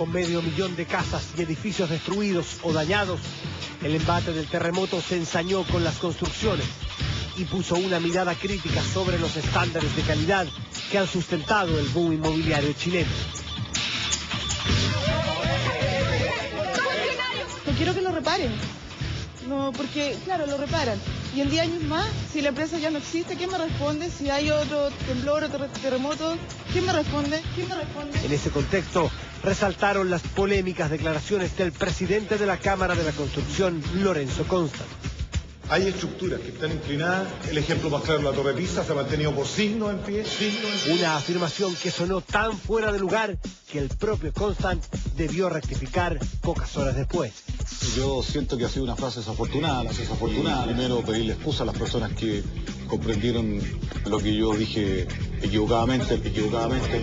Con 500.000 de casas y edificios destruidos o dañados, el embate del terremoto se ensañó con las construcciones y puso una mirada crítica sobre los estándares de calidad que han sustentado el boom inmobiliario chileno. No quiero que lo reparen. No, porque, claro, lo reparan. Y en 10 años más, si la empresa ya no existe, ¿quién me responde? Si hay otro temblor o terremoto, ¿quién me responde? ¿Quién me responde? En ese contexto, resaltaron las polémicas declaraciones del presidente de la Cámara de la Construcción, Lorenzo Constant. Hay estructuras que están inclinadas, el ejemplo más claro, la Torre Pisa se ha mantenido por siglos en pie, Una afirmación que sonó tan fuera de lugar que el propio Constant debió rectificar pocas horas después. Yo siento que ha sido una frase desafortunada. Primero, pedirle excusa a las personas que comprendieron lo que yo dije equivocadamente.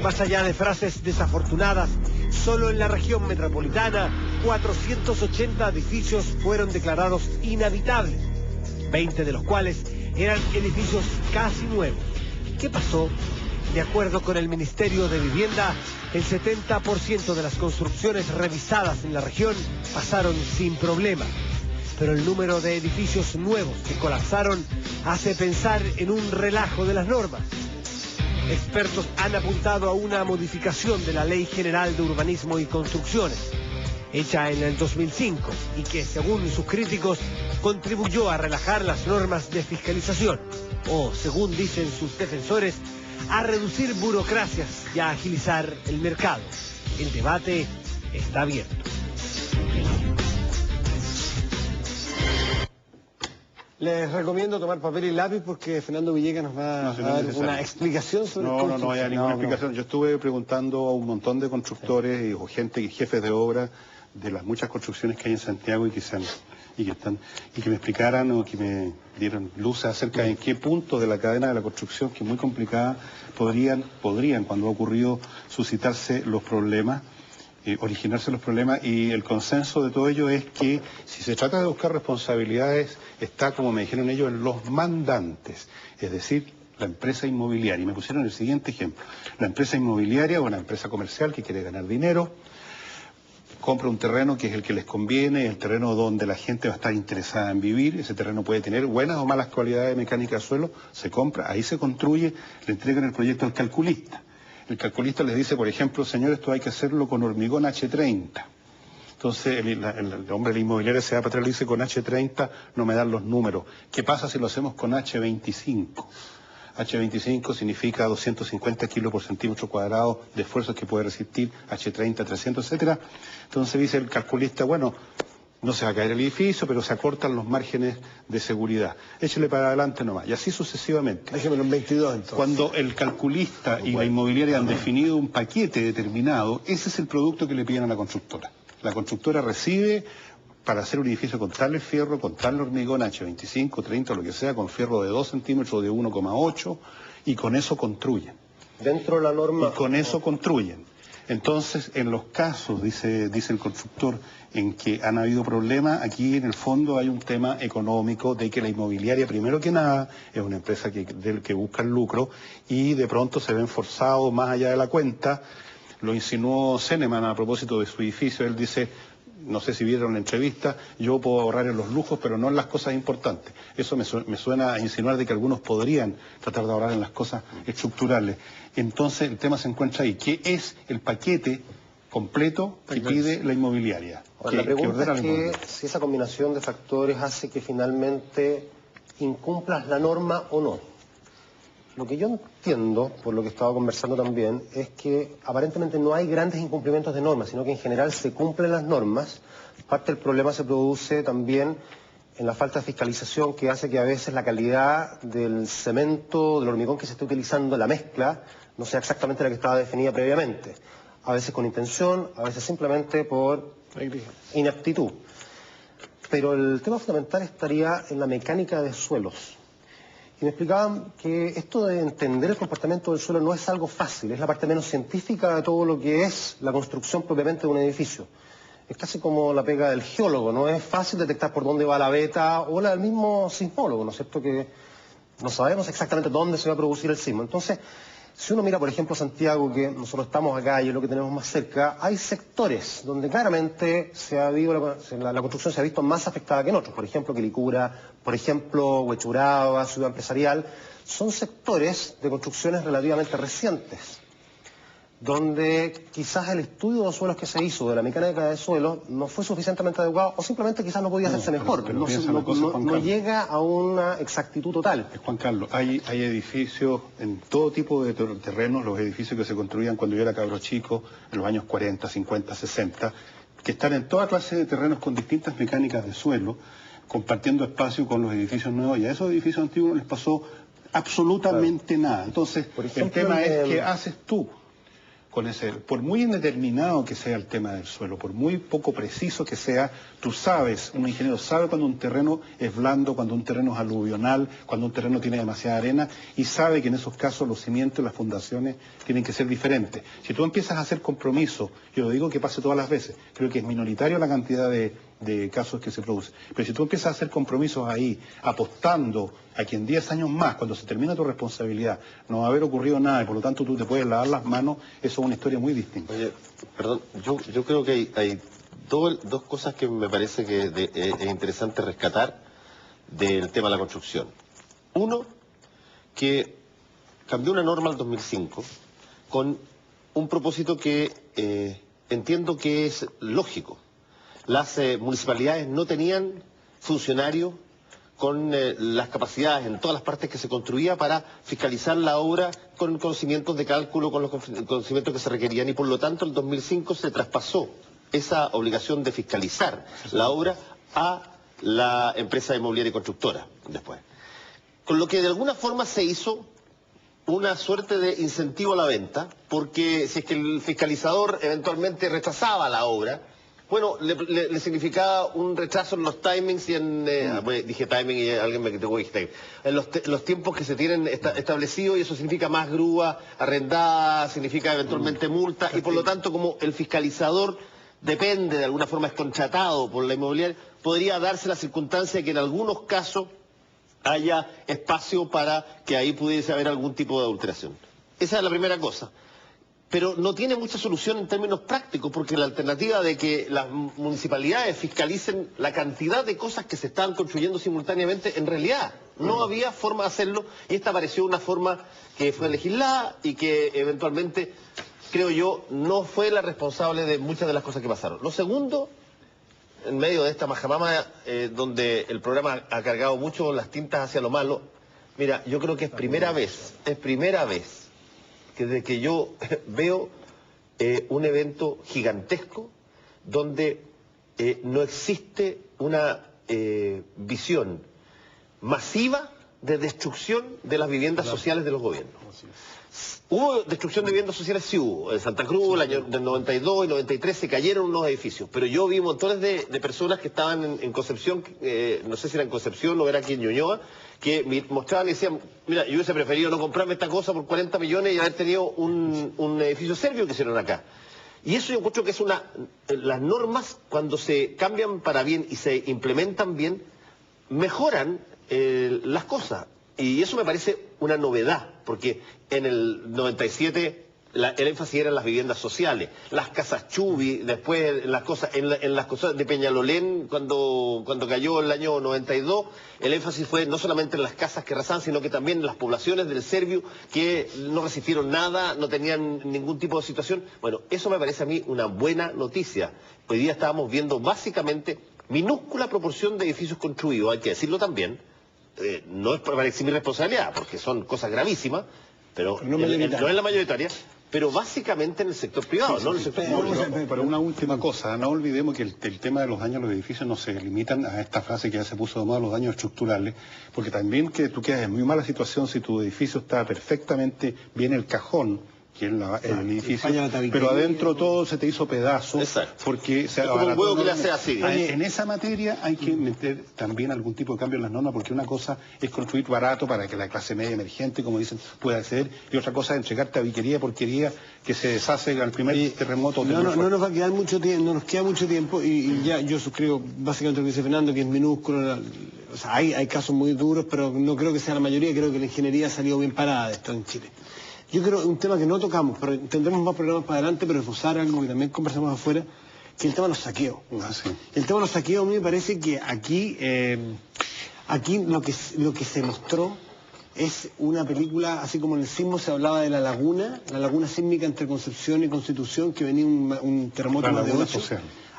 Más allá de frases desafortunadas, solo en la región metropolitana, 480 edificios fueron declarados inhabitables, 20 de los cuales eran edificios casi nuevos. ¿Qué pasó? De acuerdo con el Ministerio de Vivienda, el 70% de las construcciones revisadas en la región pasaron sin problema. Pero el número de edificios nuevos que colapsaron hace pensar en un relajo de las normas. Expertos han apuntado a una modificación de la Ley General de Urbanismo y Construcciones, hecha en el 2005, y que, según sus críticos, contribuyó a relajar las normas de fiscalización, o, según dicen sus defensores, a reducir burocracias y a agilizar el mercado. El debate está abierto. Les recomiendo tomar papel y lápiz porque Fernando Villegas nos va a dar una explicación sobre el No hay ninguna explicación. Yo estuve preguntando a un montón de constructores o gente, jefes de obra, de las muchas construcciones que hay en Santiago y que me explicaran o que me dieran luces acerca de en qué punto de la cadena de la construcción, que es muy complicada, podrían, cuando ha ocurrido, suscitarse los problemas, originarse los problemas, y el consenso de todo ello es que si se trata de buscar responsabilidades, está, como me dijeron ellos, en los mandantes, es decir, la empresa inmobiliaria. Y me pusieron el siguiente ejemplo: la empresa inmobiliaria o una empresa comercial que quiere ganar dinero, compra un terreno que es el que les conviene, el terreno donde la gente va a estar interesada en vivir. Ese terreno puede tener buenas o malas cualidades mecánicas de suelo, se compra, ahí se construye, le entregan el proyecto al calculista. El calculista les dice, por ejemplo, señor, esto hay que hacerlo con hormigón H30. Entonces el hombre de la inmobiliaria se va para atrás y le dice, con H30 no me dan los números. ¿Qué pasa si lo hacemos con H25? H25 significa 250 kilos por centímetro cuadrado de esfuerzos que puede resistir, H30, 300, etcétera. Entonces dice el calculista, bueno, no se va a caer el edificio, pero se acortan los márgenes de seguridad. Échele para adelante nomás, y así sucesivamente. Déjemelo en 22 entonces. Cuando el calculista y la inmobiliaria han definido un paquete determinado, ese es el producto que le piden a la constructora. La constructora recibe para hacer un edificio con tal fierro, con tal hormigón, H25, 30, lo que sea, con fierro de 2 centímetros, de 1,8, y con eso construyen. Dentro de la norma. Y con eso construyen. Entonces, en los casos, dice el constructor, en que han habido problemas, aquí en el fondo hay un tema económico de que la inmobiliaria, primero que nada, es una empresa que busca el lucro, y de pronto se ven forzados más allá de la cuenta. Lo insinuó Zeneman a propósito de su edificio. Él dice, no sé si vieron la entrevista, yo puedo ahorrar en los lujos, pero no en las cosas importantes. Eso me suena a insinuar de que algunos podrían tratar de ahorrar en las cosas estructurales. Entonces el tema se encuentra ahí. ¿Qué es el paquete completo que pide la inmobiliaria? Ahora, la pregunta es que si esa combinación de factores hace que finalmente incumplas la norma o no. Lo que yo entiendo, por lo que estaba conversando también, es que aparentemente no hay grandes incumplimientos de normas, sino que en general se cumplen las normas. Parte del problema se produce también en la falta de fiscalización, que hace que a veces la calidad del cemento, del hormigón que se está utilizando, la mezcla, no sea exactamente la que estaba definida previamente. A veces con intención, a veces simplemente por ineptitud. Pero el tema fundamental estaría en la mecánica de suelos. Y me explicaban que esto de entender el comportamiento del suelo no es algo fácil, es la parte menos científica de todo lo que es la construcción propiamente de un edificio. Es casi como la pega del geólogo, no es fácil detectar por dónde va la veta, o la del mismo sismólogo, ¿no es cierto? Que no sabemos exactamente dónde se va a producir el sismo. Entonces, Si uno mira, por ejemplo, Santiago, que nosotros estamos acá y es lo que tenemos más cerca, hay sectores donde claramente la construcción se ha visto más afectada que en otros. Por ejemplo, Quilicura, por ejemplo, Huechuraba, Ciudad Empresarial. Son sectores de construcciones relativamente recientes, donde quizás el estudio de los suelos que se hizo de la mecánica de suelo no fue suficientemente adecuado o simplemente quizás no podía hacerse mejor. Pero no llega a una exactitud total. Juan Carlos, hay edificios en todo tipo de terrenos, los edificios que se construían cuando yo era cabro chico, en los años 40, 50, 60, que están en toda clase de terrenos con distintas mecánicas de suelo, compartiendo espacio con los edificios nuevos, y a esos edificios antiguos no les pasó absolutamente nada. Entonces, por ejemplo, el tema es qué haces tú con ese, por muy indeterminado que sea el tema del suelo, por muy poco preciso que sea, tú sabes, un ingeniero sabe cuando un terreno es blando, cuando un terreno es aluvional, cuando un terreno tiene demasiada arena, y sabe que en esos casos los cimientos y las fundaciones tienen que ser diferentes. Si tú empiezas a hacer compromisos, yo lo digo que pase todas las veces, creo que es minoritario la cantidad de casos que se producen, pero si tú empiezas a hacer compromisos ahí, apostando a que en 10 años más, cuando se termina tu responsabilidad, no va a haber ocurrido nada y por lo tanto tú te puedes lavar las manos, eso es una historia muy distinta. Oye, perdón, yo creo que hay dos cosas que me parece que es interesante rescatar del tema de la construcción. Uno, que cambió una norma al 2005 con un propósito que entiendo que es lógico. Las municipalidades no tenían funcionarios con las capacidades en todas las partes que se construía para fiscalizar la obra con conocimientos de cálculo, con los conocimientos que se requerían, y por lo tanto en el 2005 se traspasó esa obligación de fiscalizar la obra a la empresa inmobiliaria y constructora después. Con lo que de alguna forma se hizo una suerte de incentivo a la venta, porque si es que el fiscalizador eventualmente rechazaba la obra, bueno, le significaba un retraso en los timings y dije timing y alguien me criticó, en los tiempos que se tienen establecidos, y eso significa más grúa arrendada, significa eventualmente multa, y por lo tanto, como el fiscalizador depende, de alguna forma es contratado por la inmobiliaria, podría darse la circunstancia que en algunos casos haya espacio para que ahí pudiese haber algún tipo de adulteración. Esa es la primera cosa. Pero no tiene mucha solución en términos prácticos, porque la alternativa de que las municipalidades fiscalicen la cantidad de cosas que se estaban construyendo simultáneamente, en realidad no había forma de hacerlo, y esta pareció una forma que fue legislada y que eventualmente, creo yo, no fue la responsable de muchas de las cosas que pasaron. Lo segundo, en medio de esta majamama donde el programa ha cargado mucho las tintas hacia lo malo, mira, yo creo que es primera vez que desde que yo veo un evento gigantesco donde no existe una visión masiva de destrucción de las viviendas sociales de los gobiernos. ¿Hubo destrucción de viviendas sociales? Sí hubo. En Santa Cruz, el año del 92 y 93 se cayeron unos edificios, pero yo vi montones de personas que estaban en Concepción, no sé si era en Concepción o era aquí en Ñuñoa, que mostraban y decían, mira, yo hubiese preferido no comprarme esta cosa por 40 millones y haber tenido un edificio serbio que hicieron acá. Y eso yo encuentro que es las normas, cuando se cambian para bien y se implementan bien, mejoran las cosas. Y eso me parece una novedad, porque en el 97 el énfasis era en las viviendas sociales, las casas Chubi, después en las cosas de Peñalolén, cuando cayó el año 92, el énfasis fue no solamente en las casas que arrasaban, sino que también en las poblaciones del Servio que no resistieron nada, no tenían ningún tipo de situación. Bueno, eso me parece a mí una buena noticia. Hoy día estábamos viendo básicamente minúscula proporción de edificios construidos, hay que decirlo también. No es para eximir responsabilidad, porque son cosas gravísimas, pero no es la mayoritaria, pero básicamente en el sector privado, no en el sector público. Pero una última cosa, no olvidemos que el tema de los daños a los edificios no se limitan a esta frase que ya se puso de moda, los daños estructurales, porque también que tú quedas en muy mala situación si tu edificio está perfectamente bien el cajón, que es el edificio, pero adentro todo se te hizo pedazos. Exacto. Porque se como un huevo que le hace así. En esa materia hay que meter también algún tipo de cambio en las normas, porque una cosa es construir barato para que la clase media emergente, como dicen, pueda acceder, y otra cosa es entregar tabiquería, porquería, que se deshace al primer terremoto. No nos va a quedar mucho tiempo, no nos queda mucho tiempo, y ya yo suscribo básicamente lo que dice Fernando, que es minúsculo. O sea, hay casos muy duros, pero no creo que sea la mayoría, creo que la ingeniería ha salido bien parada de esto en Chile. Yo creo un tema que no tocamos, pero tendremos más programas para adelante, pero esbozar algo que también conversamos afuera, que es el tema de los saqueos. Sí. El tema de los saqueos, a mí me parece que aquí lo que se mostró es una película, así como en el sismo se hablaba de la laguna sísmica entre Concepción y Constitución, que venía un terremoto más de 8.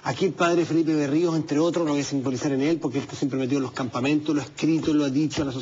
Aquí el padre Felipe Berríos, entre otros, lo voy a simbolizar en él, porque él siempre metido en los campamentos, lo ha escrito, lo ha dicho a la sociedad.